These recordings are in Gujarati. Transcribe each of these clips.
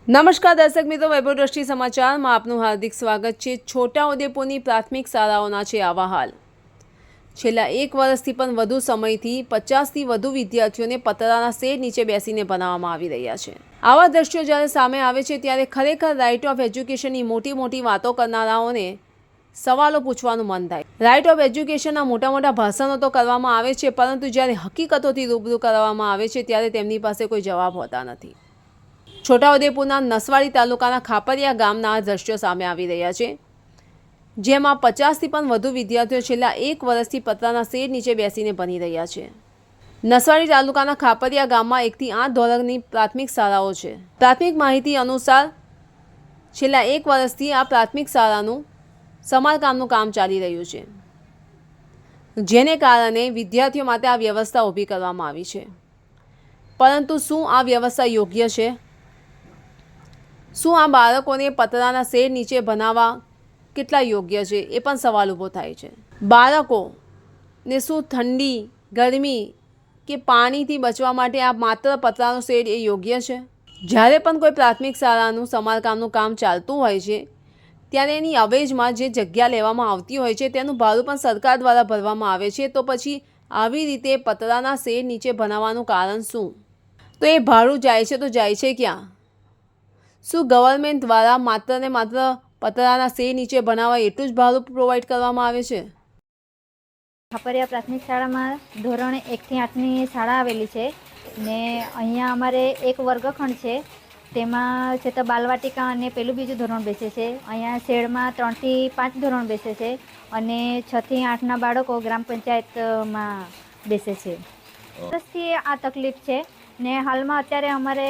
નમસ્કાર દર્શક મિત્રો, વૈભવ દ્રષ્ટિ સમાચારમાં આપનું હાર્દિક સ્વાગત છે। છોટાઉદેપુરની પ્રાથમિક શાળાઓના છે આવા હાલ। છેલ્લા 1 વર્ષથી પણ વધુ સમયથી 50થી વધુ વિદ્યાર્થીઓને પતરાના શેડ નીચે બેસીને ભણાવવામાં આવી રહ્યા છે। આવા દ્રશ્યો જ્યારે સામે આવે છે ત્યારે ખરેખર રાઇટ ઓફ એજ્યુકેશનની મોટી વાતો કરનારાઓને સવાલો પૂછવાનું મન થાય। રાઇટ ઓફ એજ્યુકેશનના મોટા ભાષણો તો કરવામાં આવે છે, પરંતુ જ્યારે હકીકતોથી રૂબરૂ કરવામાં આવે છે ત્યારે તેમની પાસે કોઈ જવાબ હોતા નથી। છોટાઉદેપુરના નસવાડી તાલુકાના ખાપરિયા ગામના દ્રશ્યો સામે આવી રહ્યા છે, જેમાં 50થી પણ વધુ વિદ્યાર્થીઓ છેલ્લા 1 વર્ષથી પતરાના શેડ નીચે બેસીને ભણી રહ્યા છે। નસવાડી તાલુકાના ખાપરિયા ગામમાં 1 થી 8 ધોરણની પ્રાથમિક શાળાઓ છે। પ્રાથમિક માહિતી અનુસાર છેલ્લા 1 વર્ષથી આ પ્રાથમિક શાળાનું સમારકામનું કામ ચાલી રહ્યું છે, જેને કારણે વિદ્યાર્થીઓ માટે આ વ્યવસ્થા ઊભી કરવામાં આવી છે। પરંતુ શું આ વ્યવસ્થા યોગ્ય છે? શું આ બાળકોને પતરાના શેડ નીચે ભણાવવા કેટલા યોગ્ય છે, એ પણ સવાલ ઊભો થાય છે। બાળકોને શું ઠંડી, ગરમી કે પાણીથી બચવા માટે આ માત્ર પતરાનો શેડ એ યોગ્ય છે? જ્યારે પણ કોઈ પ્રાથમિક શાળાનું સમારકામનું કામ ચાલતું હોય છે ત્યારે એની અવેજમાં જે જગ્યા લેવામાં આવતી હોય છે તેનું ભાડું પણ સરકાર દ્વારા ભરવામાં આવે છે। તો પછી આવી રીતે પતરાના શેડ નીચે ભણાવવાનું કારણ શું? તો એ ભાડું જાય છે તો જાય છે ક્યાં? શું ગવર્મેન્ટ દ્વારા માત્ર ને માત્ર પતરાના શેડ નીચે ભણાવવા એટલું જ ભાડું પ્રોવાઈડ કરવામાં આવે છે? ખાપરિયા પ્રાથમિક શાળામાં ધોરણ 1 થી 8ની શાળા આવેલી છે ને અહીંયા અમારે એક વર્ગખંડ છે, તેમાં છે તો બાલવાટિકા અને પેલું બીજું ધોરણ બેસે છે। અહીંયા શેડમાં 3 થી 5 ધોરણ બેસે છે અને 6 થી 8ના બાળકો ગ્રામ પંચાયતમાં બેસે છે। વર્ષથી આ તકલીફ છે ને હાલમાં અત્યારે અમારે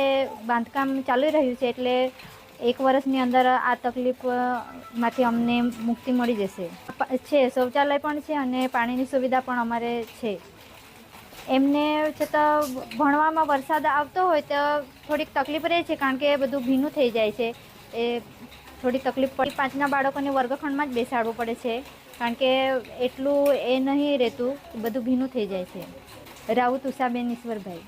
બાંધકામ ચાલી રહ્યું છે, એટલે 1 વર્ષની અંદર આ તકલીફમાંથી અમને મુક્તિ મળી જશે। શૌચાલય પણ છે અને પાણીની સુવિધા પણ અમારે છે। એમને છતાં ભણવામાં વરસાદ આવતો હોય તો થોડીક તકલીફ રહે છે, કારણ કે બધું ભીનું થઈ જાય છે, એ થોડી તકલીફ પડી। 5ના બાળકોને વર્ગખંડમાં જ બેસાડવું પડે છે, કારણ કે એટલું એ નહીં રહેતું, બધું ભીનું થઈ જાય છે। રાઉત ઉષાબેન ઈશ્વરભાઈ।